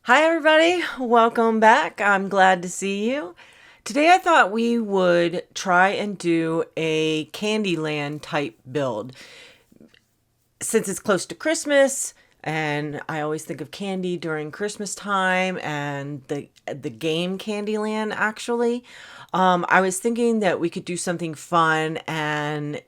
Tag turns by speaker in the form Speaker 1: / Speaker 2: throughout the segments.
Speaker 1: Hi, everybody. Welcome back. I'm glad to see you. Today, I thought we would try and do a Candyland type build. Since it's close to Christmas, and I always think of candy during Christmas time and the game Candyland, actually. I was thinking that we could do something fun and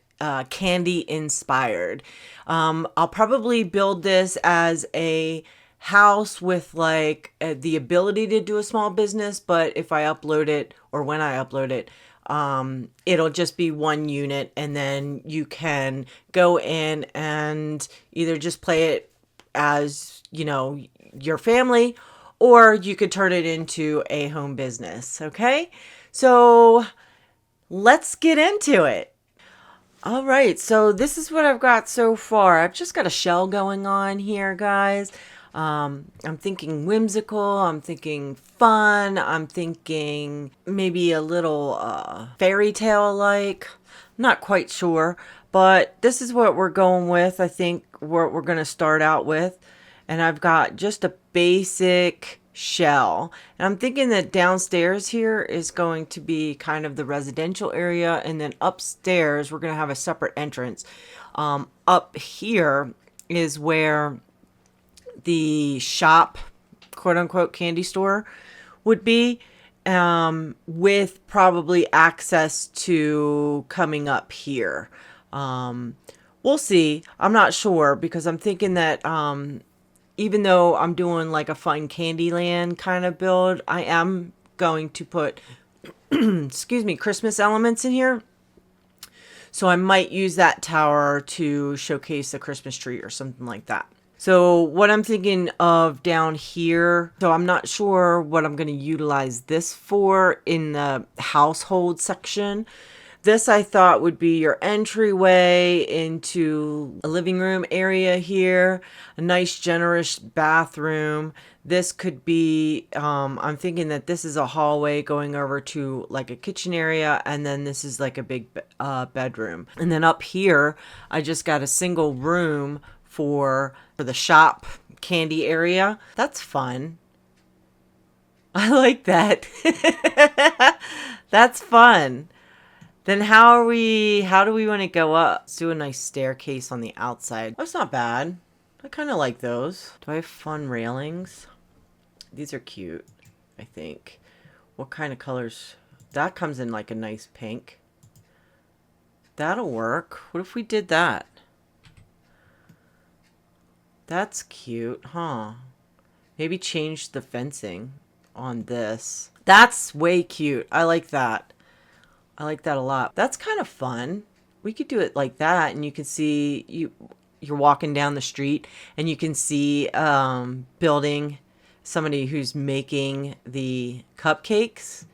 Speaker 1: candy inspired. I'll probably build this as a house with like the ability to do a small business, but if I upload it or when I upload it, it'll just be one unit, and then you can go in and either just play it as, your family, or you could turn it into a home business. Okay. So let's get into it. All right, so this is what I've got so far. I've just got a shell going on here, guys. I'm thinking whimsical, I'm thinking fun, I'm thinking maybe a little fairy tale like. Not quite sure, but this is what we're going with. I think what we're going to start out with. And I've got just a basic shell. And I'm thinking that downstairs here is going to be kind of the residential area, and then upstairs we're going to have a separate entrance. Up here is where the shop, quote unquote, candy store would be, with probably access to coming up here. We'll see. I'm not sure, because I'm thinking that even though I'm doing like a fun Candyland kind of build, I am going to put, excuse me, Christmas elements in here. So I might use that tower to showcase the Christmas tree or something like that. So what I'm thinking of down here, so I'm not sure what I'm going to utilize this for in the household section. This I thought would be your entryway into a living room area here, a nice generous bathroom. This could be, I'm thinking that this is a hallway going over to like a kitchen area, and then this is like a big bedroom. And then up here, I just got a single room for the shop candy area. That's fun. I like that. That's fun. Then how do we want to go up? Let's do a nice staircase on the outside. That's not bad. I kind of like those. Do I have fun railings? These are cute, I think. What kind of colors? That comes in like a nice pink. That'll work. What if we did that? That's cute, huh? Maybe change the fencing on this. That's way cute. I like that. I like that a lot. That's kind of fun. We could do it like that, and you can see you're walking down the street, and you can see building somebody who's making the cupcakes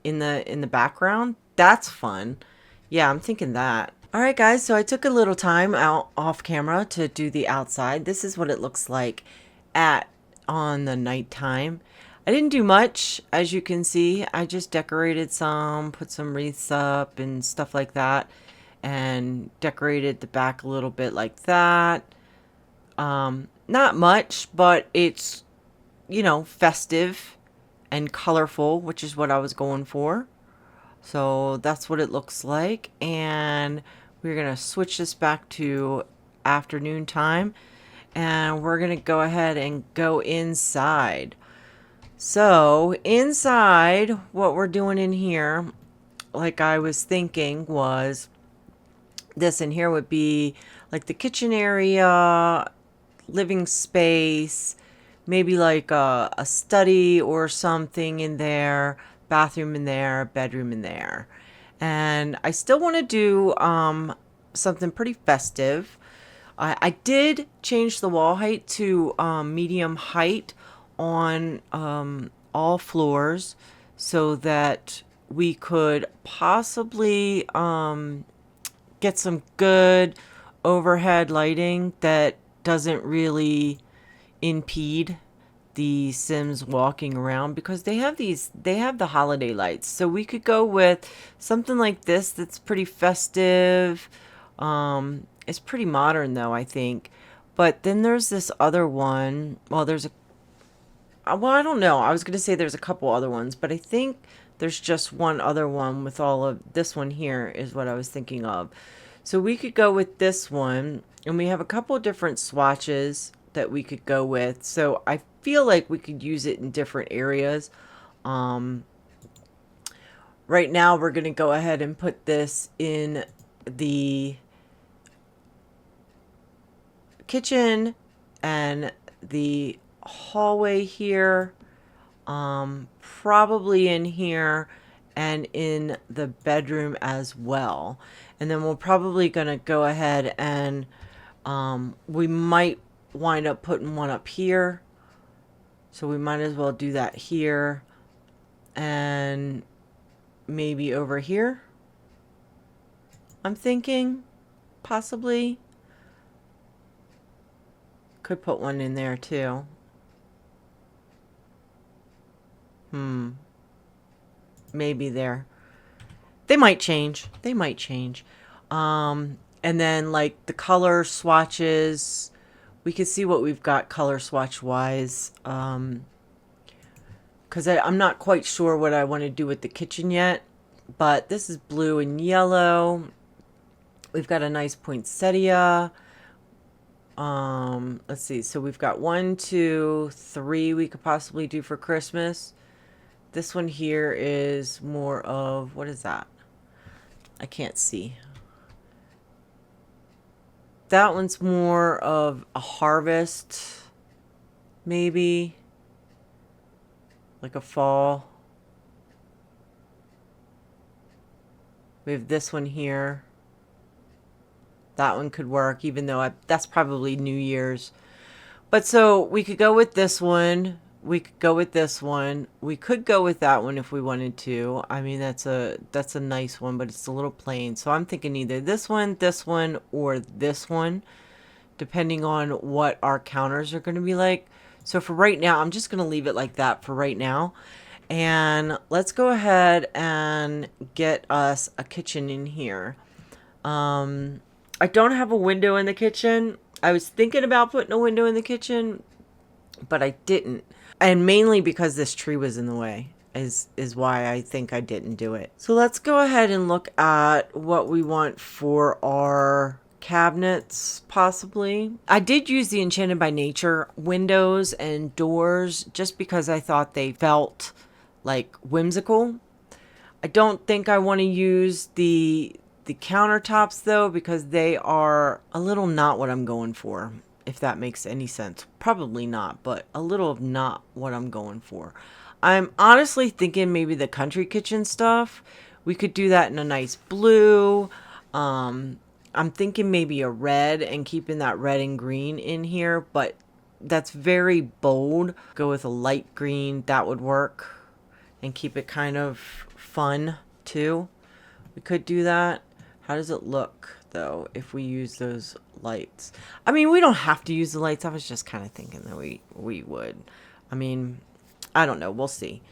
Speaker 1: in the background. That's fun. Yeah, I'm thinking that. All right, guys. So I took a little time out off camera to do the outside. This is what it looks like on the nighttime. I didn't do much, as you can see. I just decorated some, put some wreaths up and stuff like that, and decorated the back a little bit like that. Not much, but it's, festive and colorful, which is what I was going for. So that's what it looks like. And we're going to switch this back to afternoon time, and we're going to go ahead and go inside. So inside, what we're doing in here, like I was thinking, was this in here would be like the kitchen area, living space, maybe like a study or something in there, bathroom in there, bedroom in there. And I still want to do something pretty festive. I did change the wall height to medium height on all floors, so that we could possibly get some good overhead lighting that doesn't really impede the Sims walking around, because they have the holiday lights. So we could go with something like this that's pretty festive. It's pretty modern though, I think. But then there's this other one. Well, there's well, I don't know. I was going to say there's a couple other ones, but I think there's just one other one with all of this one here is what I was thinking of. So we could go with this one, and we have a couple different swatches that we could go with. So I feel like we could use it in different areas. Right now we're going to go ahead and put this in the kitchen and the hallway here, probably in here and in the bedroom as well. And then we're probably going to go ahead and we might wind up putting one up here. So we might as well do that here and maybe over here. I'm thinking possibly could put one in there too. Maybe there. They might change. They might change. And then like the color swatches, we can see what we've got color swatch wise. Because I'm not quite sure what I want to do with the kitchen yet. But this is blue and yellow. We've got a nice poinsettia. Let's see. So we've got 1, 2, 3 we could possibly do for Christmas. This one here is more of, what is that? I can't see. That one's more of a harvest, maybe. Like a fall. We have this one here. That one could work, even though that's probably New Year's. But so we could go with this one. We could go with this one. We could go with that one if we wanted to. I mean, that's a nice one, but it's a little plain. So I'm thinking either this one, or this one, depending on what our counters are going to be like. So for right now, I'm just going to leave it like that for right now. And let's go ahead and get us a kitchen in here. I don't have a window in the kitchen. I was thinking about putting a window in the kitchen, but I didn't. And mainly because this tree was in the way is why I think I didn't do it. So let's go ahead and look at what we want for our cabinets, possibly. I did use the Enchanted by Nature windows and doors just because I thought they felt like whimsical. I don't think I want to use the countertops though, because they are a little not what I'm going for, if that makes any sense. Probably not, but a little of not what I'm going for. I'm honestly thinking maybe the country kitchen stuff, we could do that in a nice blue. I'm thinking maybe a red and keeping that red and green in here, but that's very bold. Go with a light green, that would work, and keep it kind of fun too. We could do that. How does it look though if we use those lights? I mean, we don't have to use the lights. I was just kind of thinking that we would. I mean, I don't know. We'll see.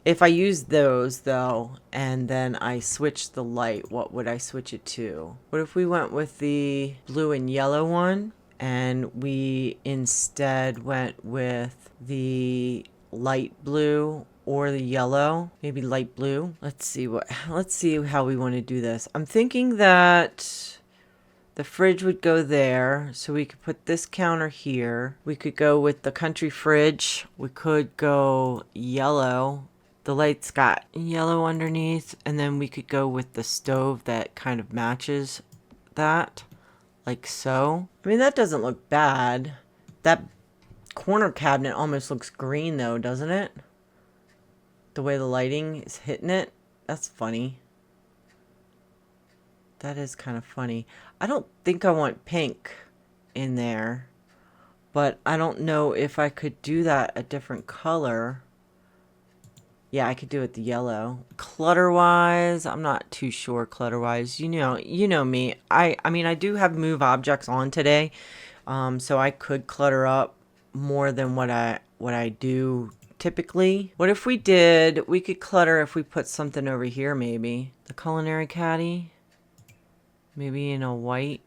Speaker 1: If I use those though, and then I switch the light, what would I switch it to? What if we went with the blue and yellow one, and we instead went with the light blue or the yellow, maybe light blue. Let's see how we want to do this. I'm thinking that the fridge would go there, so we could put this counter here. We could go with the country fridge. We could go yellow. The light's got yellow underneath, and then we could go with the stove that kind of matches that, like so. I mean, that doesn't look bad. That corner cabinet almost looks green though, doesn't it? The way the lighting is hitting it. That's funny. That is kind of funny. I don't think I want pink in there, but I don't know if I could do that a different color. Yeah, I could do it the yellow. Clutter-wise, I'm not too sure clutter-wise. You know me. I mean, I do have move objects on today, so I could clutter up more than what I do typically. What if we could clutter if we put something over here, maybe. The culinary caddy. Maybe in a white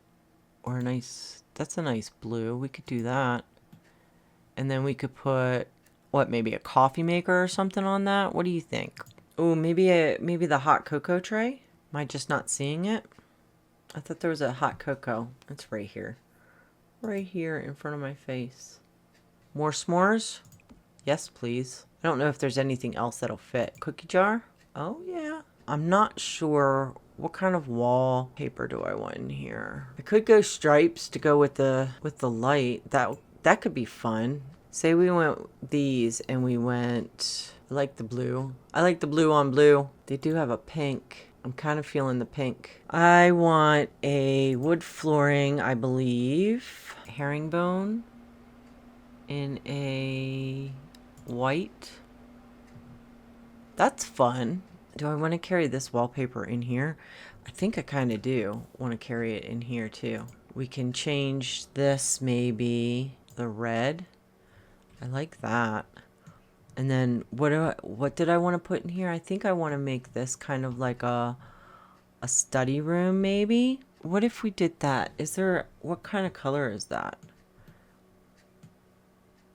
Speaker 1: or a nice, that's a nice blue. We could do that. And then we could put what, maybe a coffee maker or something on that? What do you think? Oh, maybe the hot cocoa tray? Am I just not seeing it? I thought there was a hot cocoa. It's right here. Right here in front of my face. More s'mores? Yes, please. I don't know if there's anything else that'll fit. Cookie jar? Oh, yeah. I'm not sure what kind of wallpaper do I want in here. I could go stripes to go with the light. That could be fun. Say we went these and we went, I like the blue. I like the blue on blue. They do have a pink. I'm kind of feeling the pink. I want a wood flooring, I believe. Herringbone in a white. That's fun. Do I want to carry this wallpaper in here? I think I kind of do want to carry it in here too. We can change this, maybe the red. I like that. And then what did I want to put in here? I think I want to make this kind of like a study room, maybe. What if we did that? What kind of color is that?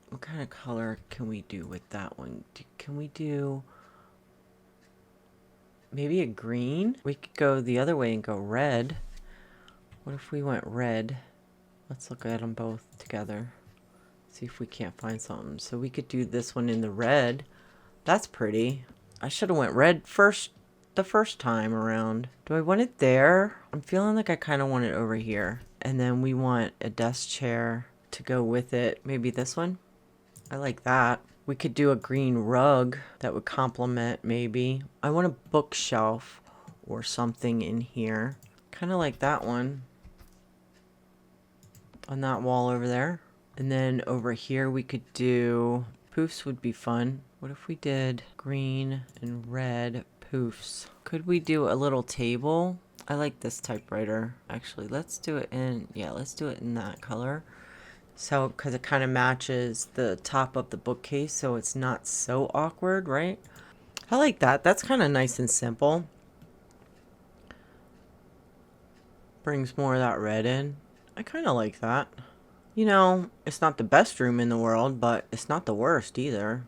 Speaker 1: What kind of color can we do with that one? Can we do maybe a green? We could go the other way and go red. What if we went red? Let's look at them both together. See if we can't find something. So we could do this one in the red. That's pretty. I should have went red the first time around. Do I want it there? I'm feeling like I kind of want it over here. And then we want a desk chair to go with it. Maybe this one? I like that. We could do a green rug that would complement maybe. I want a bookshelf or something in here. Kind of like that one. On that wall over there. And then over here we could do poofs would be fun. What if we did green and red poofs? Could we do a little table? I like this typewriter. Actually, let's do it in that color. So, because it kind of matches the top of the bookcase, so it's not so awkward, right? I like that. That's kind of nice and simple. Brings more of that red in. I kind of like that. You know, it's not the best room in the world, but it's not the worst either.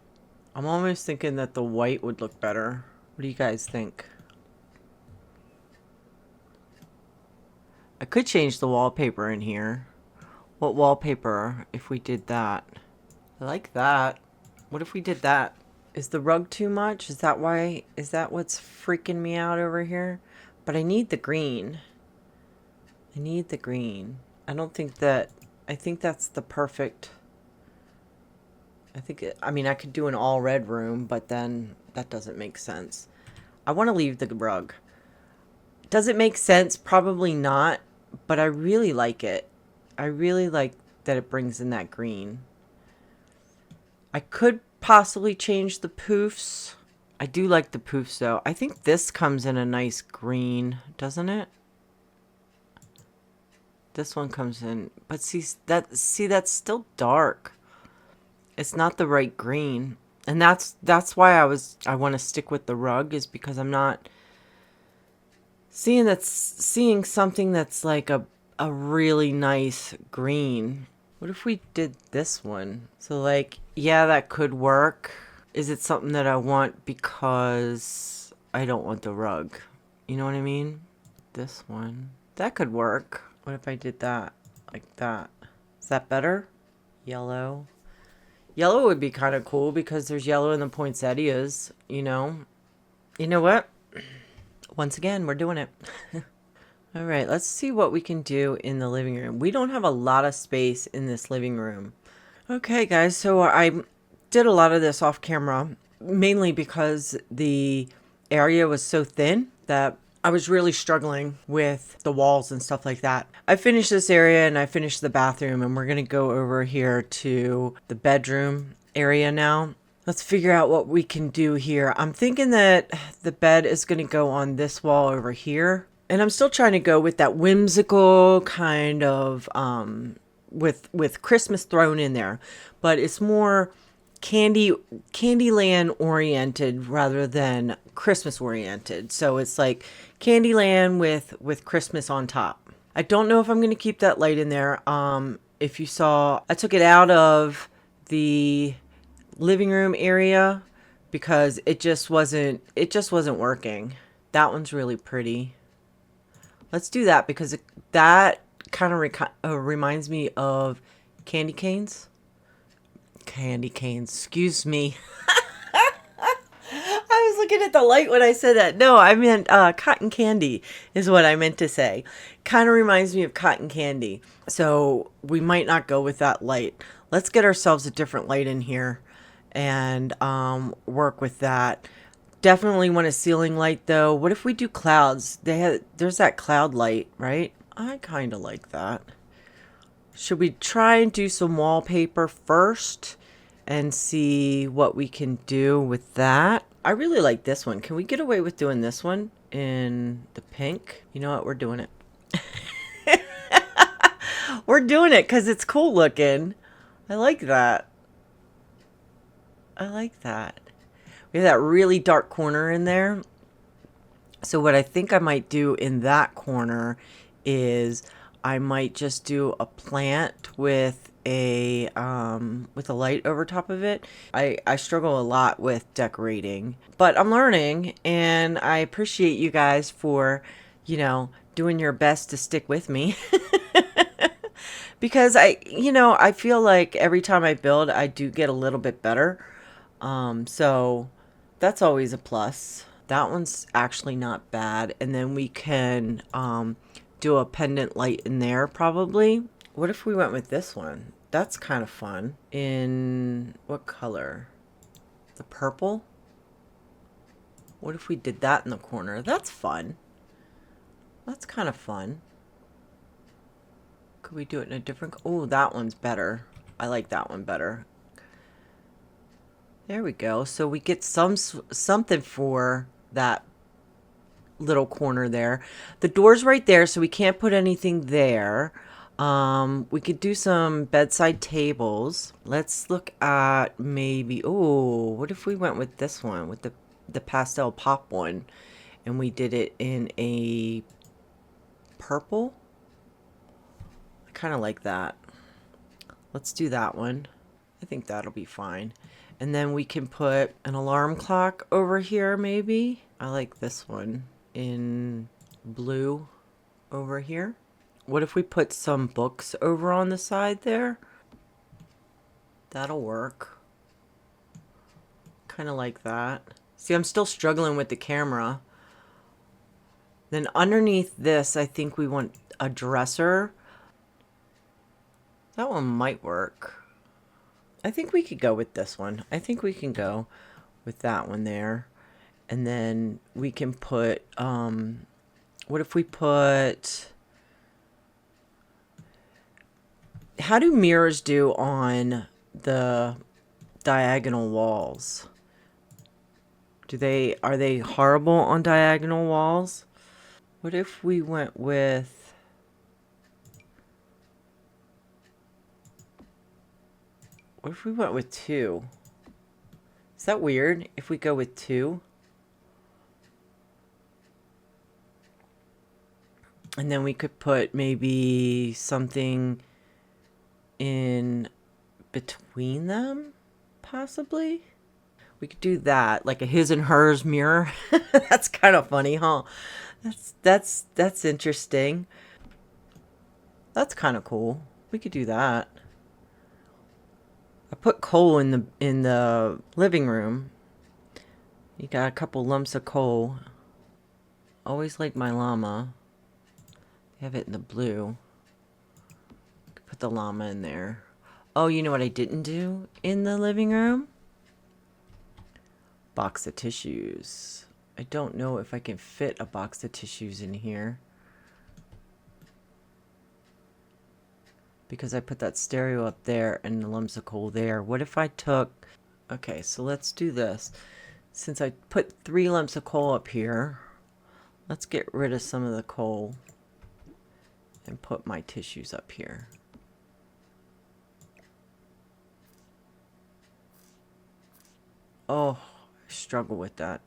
Speaker 1: I'm almost thinking that the white would look better. What do you guys think? I could change the wallpaper in here. What wallpaper if we did that? I like that. What if we did that? Is the rug too much? Is that what's freaking me out over here? But I need the green. I need the green. I think that's the perfect. I could do an all red room, but then that doesn't make sense. I want to leave the rug. Does it make sense? Probably not, but I really like it. I really like that it brings in that green. I could possibly change the poofs. I do like the poofs though. I think this comes in a nice green, doesn't it? This one comes in, but see that's still dark. It's not the right green. And that's why I want to stick with the rug, is because I'm not seeing something that's like a really nice green. What if we did this one? So like, yeah, that could work. Is it something that I want because I don't want the rug? You know what I mean? This one. That could work. What if I did that? Like that. Is that better? Yellow. Yellow would be kind of cool because there's yellow in the poinsettias, you know? You know what? Once again, we're doing it. All right, let's see what we can do in the living room. We don't have a lot of space in this living room. Okay, guys, so I did a lot of this off camera, mainly because the area was so thin that I was really struggling with the walls and stuff like that. I finished this area and I finished the bathroom, and we're going to go over here to the bedroom area now. Let's figure out what we can do here. I'm thinking that the bed is going to go on this wall over here. And I'm still trying to go with that whimsical kind of, with Christmas thrown in there. But it's more Candyland oriented rather than Christmas oriented. So it's like Candyland with Christmas on top. I don't know if I'm going to keep that light in there. If you saw, I took it out of the living room area because it just wasn't working. That one's really pretty. Let's do that because that kind of reminds me of candy canes. Candy canes, excuse me. I was looking at the light when I said that. No, I meant cotton candy is what I meant to say. Kind of reminds me of cotton candy. So we might not go with that light. Let's get ourselves a different light in here and work with that. Definitely want a ceiling light though. What if we do clouds? There's that cloud light, right? I kind of like that. Should we try and do some wallpaper first and see what we can do with that? I really like this one. Can we get away with doing this one in the pink? You know what? We're doing it. We're doing it because it's cool looking. I like that. I like that. We have that really dark corner in there. So what I think I might do in that corner is I might just do a plant with a light over top of it. I struggle a lot with decorating, but I'm learning, and I appreciate you guys for, doing your best to stick with me. Because I feel like every time I build, I do get a little bit better. So that's always a plus. That one's actually not bad. And then we can do a pendant light in there probably. What if we went with this one? That's kind of fun. In what color? The purple? What if we did that in the corner? That's fun. That's kind of fun. Could we do it in a different... Oh, that one's better. I like that one better. There we go. So we get something for that little corner there. The door's right there, so we can't put anything there. We could do some bedside tables. Let's look at maybe... Oh, what if we went with this one, with the pastel pop one, and we did it in a purple? Kind of like that. Let's do that one. I think that'll be fine. And then we can put an alarm clock over here maybe. I like this one in blue over here. What if we put some books over on the side there? That'll work. Kind of like that. See, I'm still struggling with the camera. Then underneath this, I think we want a dresser. That one might work. I think we could go with this one. I think we can go with that one there. And then we can put, what if we put, how do mirrors do on the diagonal walls? Are they horrible on diagonal walls? What if we went with, what if we went with 2? Is that weird if we go with 2? And then we could put maybe something in between them, possibly? We could do that, like a his and hers mirror. That's kind of funny, huh? That's interesting. That's kind of cool. We could do that. I put coal in the living room. You got a couple lumps of coal. Always like my llama. They have it in the blue. Put the llama in there. Oh, you know what I didn't do in the living room? Box of tissues. I don't know if I can fit a box of tissues in here. Because I put that stereo up there and the lumps of coal there. What if I took... Okay, so let's do this. Since I put 3 lumps of coal up here, let's get rid of some of the coal and put my tissues up here. Oh, I struggle with that.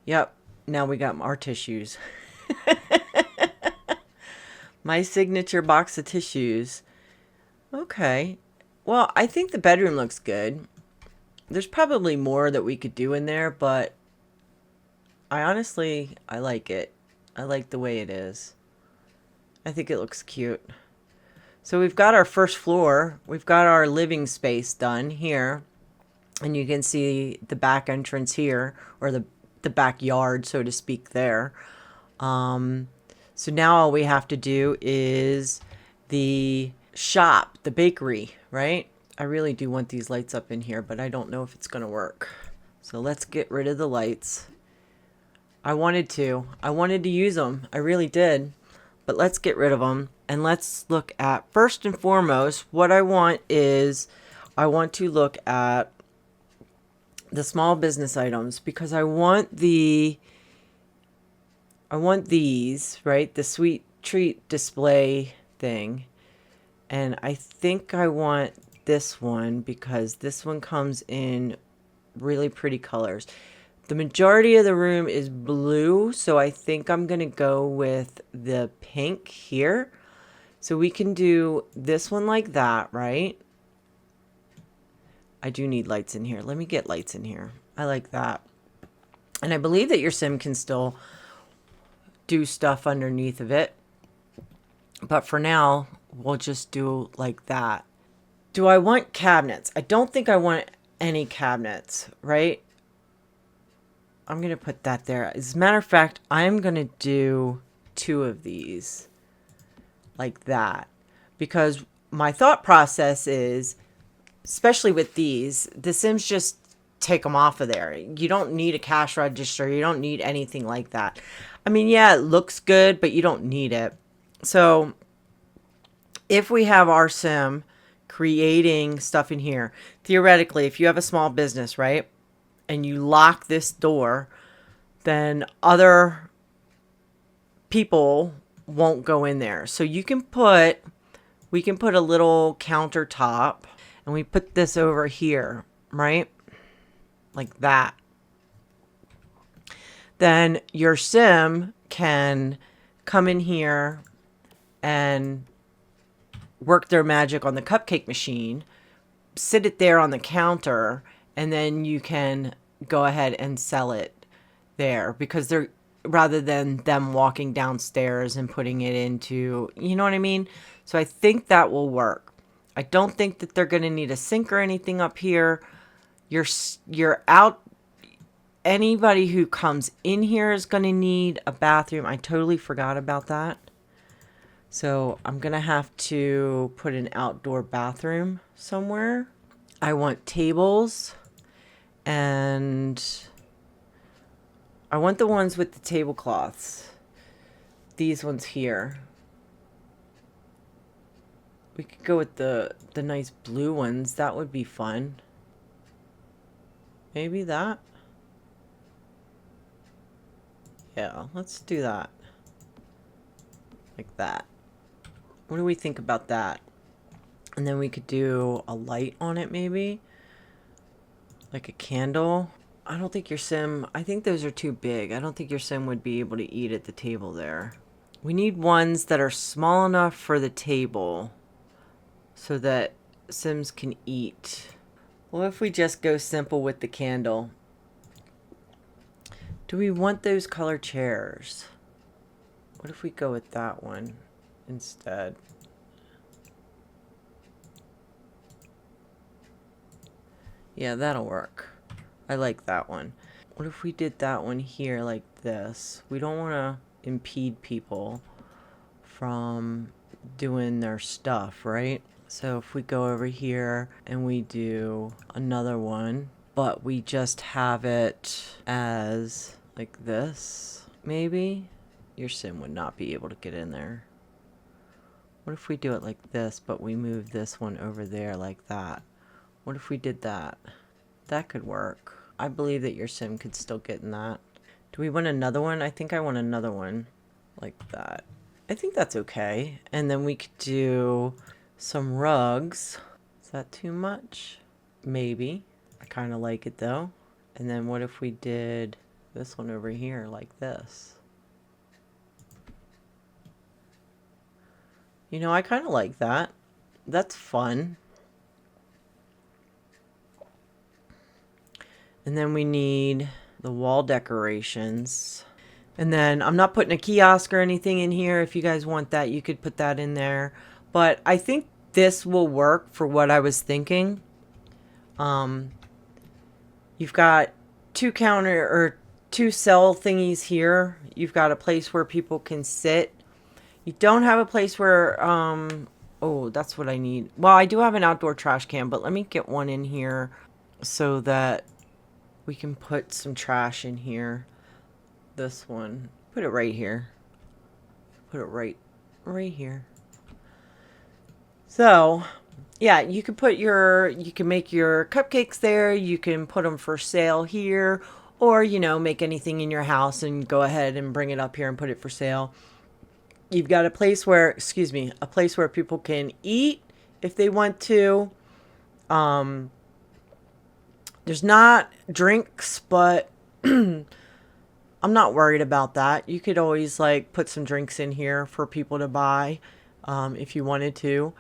Speaker 1: Yep, now we got our tissues. My signature box of tissues. Okay. Well, I think the bedroom looks good. There's probably more that we could do in there, but I like it. I like the way it is. I think it looks cute. So we've got our first floor. We've got our living space done here. And you can see the back entrance here, or the backyard, so to speak, there. So now all we have to do is the shop, the bakery, right? I really do want these lights up in here, but I don't know if it's going to work. So let's get rid of the lights. I wanted to use them. I really did. But let's get rid of them. And let's look at, first and foremost, what I want to look at the small business items, because I want these, right? The sweet treat display thing. And I think I want this one because this one comes in really pretty colors. The majority of the room is blue, so I think I'm going to go with the pink here. So we can do this one like that, right? I do need lights in here. Let me get lights in here. I like that. And I believe that your sim can still do stuff underneath of it. But for now, we'll just do like that. Do I want cabinets? I don't think I want any cabinets, right? I'm going to put that there. As a matter of fact, I'm going to do 2 of these like that. Because my thought process is, especially with these, the Sims just take them off of there. You don't need a cash register. You don't need anything like that. I mean, yeah, it looks good, but you don't need it. So if we have our Sim creating stuff in here, theoretically, if you have a small business, right, and you lock this door, then other people won't go in there. So we can put a little countertop, and we put this over here, right? Like that. Then your Sim can come in here and work their magic on the cupcake machine, sit it there on the counter, and then you can go ahead and sell it there, because they're, rather than them walking downstairs and putting it into, you know what I mean? So I think that will work. I don't think that they're going to need a sink or anything up here. You're out. Anybody who comes in here is going to need a bathroom. I totally forgot about that. So I'm going to have to put an outdoor bathroom somewhere. I want tables, and I want the ones with the tablecloths. These ones here. We could go with the nice blue ones. That would be fun. Maybe that. Yeah, let's do that. Like that. What do we think about that? And then we could do a light on it, maybe. Like a candle. I don't think your Sim, I think those are too big. I don't think your Sim would be able to eat at the table there. We need ones that are small enough for the table so that Sims can eat. What if we just go simple with the candle? Do we want those color chairs? What if we go with that one instead? Yeah, that'll work. I like that one. What if we did that one here like this? We don't want to impede people from doing their stuff, right? So if we go over here and we do another one, but we just have it as like this, maybe your Sim would not be able to get in there. What if we do it like this, but we move this one over there like that? What if we did that? That could work. I believe that your Sim could still get in that. Do we want another one? I think I want another one like that. I think that's okay. And then we could do some rugs. Is that too much? Maybe. I kind of like it though. And then what if we did this one over here like this? You know, I kind of like that. That's fun. And then we need the wall decorations. And then I'm not putting a kiosk or anything in here. If you guys want that, you could put that in there. But I think this will work for what I was thinking. You've got two cell thingies here. You've got a place where people can sit. You don't have a place where, oh, that's what I need. Well, I do have an outdoor trash can, but let me get one in here so that we can put some trash in here. This one. Put it right here. Put it right here. So, yeah, you can make your cupcakes there. You can put them for sale here, or, make anything in your house and go ahead and bring it up here and put it for sale. You've got a place where people can eat if they want to. There's not drinks, but I'm not worried about that. You could always put some drinks in here for people to buy if you wanted to.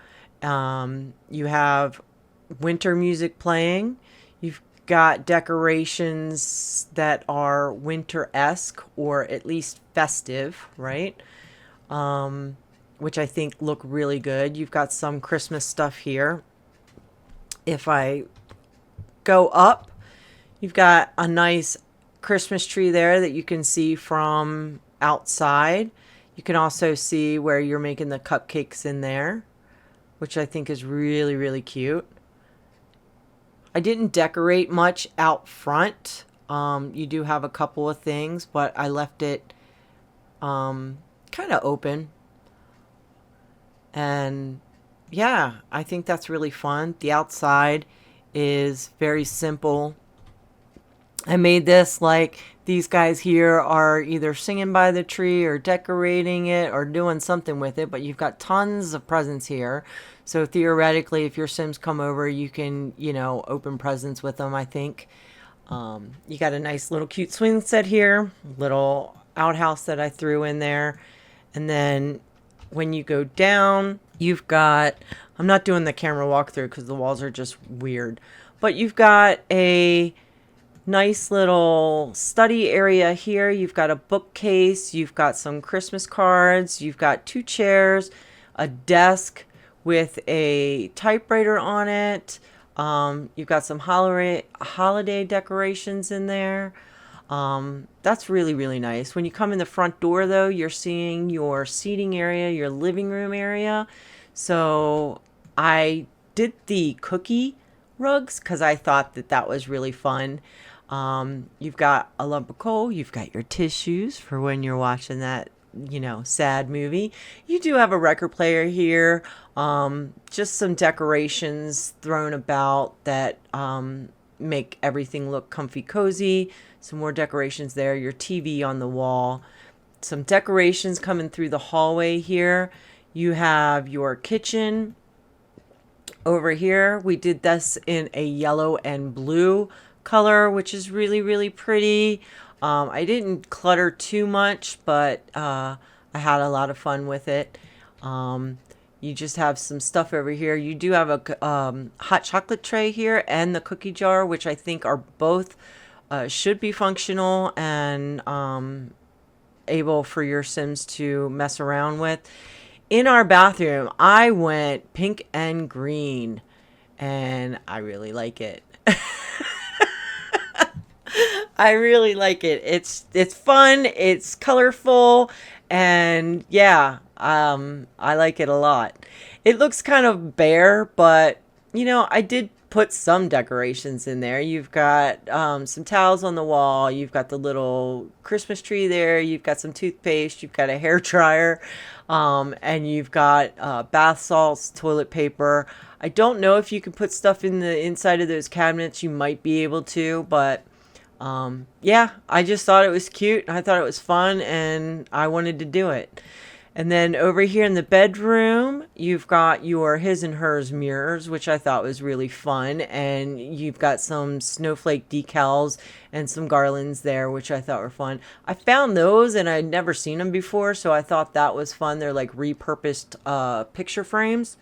Speaker 1: You have winter music playing. You've got decorations that are winter-esque or at least festive, right? Which I think look really good. You've got some Christmas stuff here. If I go up, you've got a nice Christmas tree there that you can see from outside. You can also see where you're making the cupcakes in there, which I think is really, really cute. I didn't decorate much out front. You do have a couple of things, but I left it kind of open. And yeah, I think that's really fun. The outside is very simple. I made this these guys here are either singing by the tree or decorating it or doing something with it, but you've got tons of presents here. So theoretically, if your Sims come over, you can, open presents with them, I think. You got a nice little cute swing set here, little outhouse that I threw in there. And then when you go down, you've got, I'm not doing the camera walkthrough because the walls are just weird, but you've got a nice little study area here. You've got a bookcase. You've got some Christmas cards. You've got 2 chairs, a desk with a typewriter on it. You've got some holiday decorations in there. That's really, really nice. When you come in the front door, though, you're seeing your seating area, your living room area. So I did the cookie rugs because I thought that was really fun. You've got a lump of coal. You've got your tissues for when you're watching that, sad movie. You do have a record player here. Just some decorations thrown about that make everything look comfy cozy. Some more decorations there. Your TV on the wall. Some decorations coming through the hallway here. You have your kitchen over here. We did this in a yellow and blue color, which is really, really pretty. I didn't clutter too much, but I had a lot of fun with it. You just have some stuff over here. You do have a hot chocolate tray here and the cookie jar, which I think are both should be functional and able for your Sims to mess around with. In our bathroom, I went pink and green, and I really like it. I really like it. It's fun, it's colorful, and yeah, I like it a lot. It looks kind of bare, but I did put some decorations in there. You've got some towels on the wall. You've got the little Christmas tree there. You've got some toothpaste. You've got a hair dryer, and you've got bath salts, toilet paper. I don't know if you can put stuff in the inside of those cabinets. You might be able to, but yeah, I just thought it was cute. I thought it was fun, and I wanted to do it. And then over here in the bedroom, you've got your his and hers mirrors, which I thought was really fun. And you've got some snowflake decals and some garlands there, which I thought were fun. I found those and I'd never seen them before, so I thought that was fun. They're like repurposed picture frames.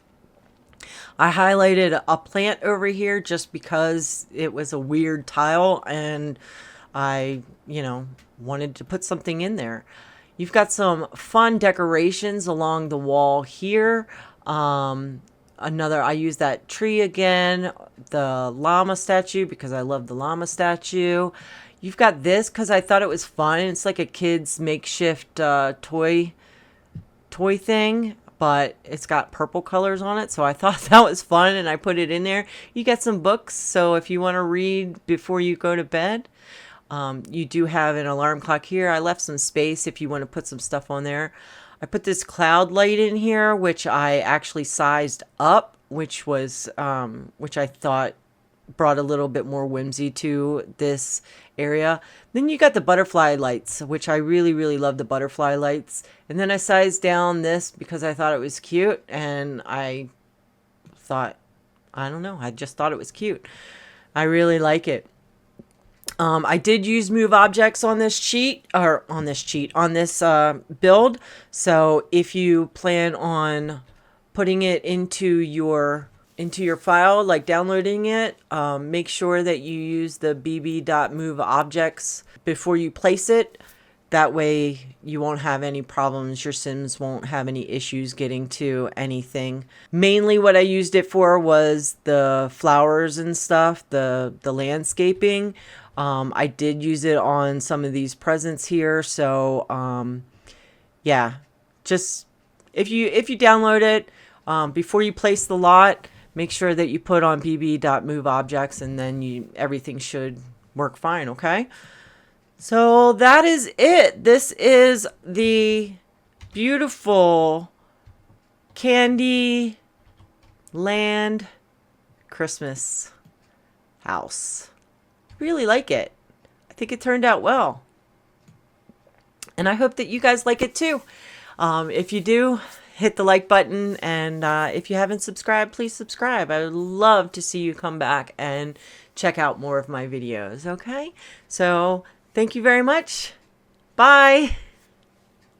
Speaker 1: I highlighted a plant over here just because it was a weird tile and I, wanted to put something in there. You've got some fun decorations along the wall here. I use that tree again, the llama statue because I love the llama statue. You've got this because I thought it was fun. It's like a kid's makeshift toy thing, but it's got purple colors on it, so I thought that was fun and I put it in there. You get some books, so if you want to read before you go to bed, you do have an alarm clock here. I left some space if you want to put some stuff on there. I put this cloud light in here, which I actually sized up, which I thought brought a little bit more whimsy to this area. Then you got the butterfly lights, which I really, really love the butterfly lights. And then I sized down this because I thought it was cute. And I don't know, I just thought it was cute. I really like it. I did use move objects on this build. So if you plan on putting it into your file, like downloading it, make sure that you use the bb.moveobjects before you place it. That way you won't have any problems. Your Sims won't have any issues getting to anything. Mainly what I used it for was the flowers and stuff, the landscaping. I did use it on some of these presents here. So yeah, just if you download it before you place the lot, make sure that you put on bb.moveobjects and then everything should work fine, okay? So that is it. This is the beautiful Candyland Christmas house. Really like it. I think it turned out well. And I hope that you guys like it too. If you do, hit the like button. And if you haven't subscribed, please subscribe. I would love to see you come back and check out more of my videos. Okay? So thank you very much. Bye.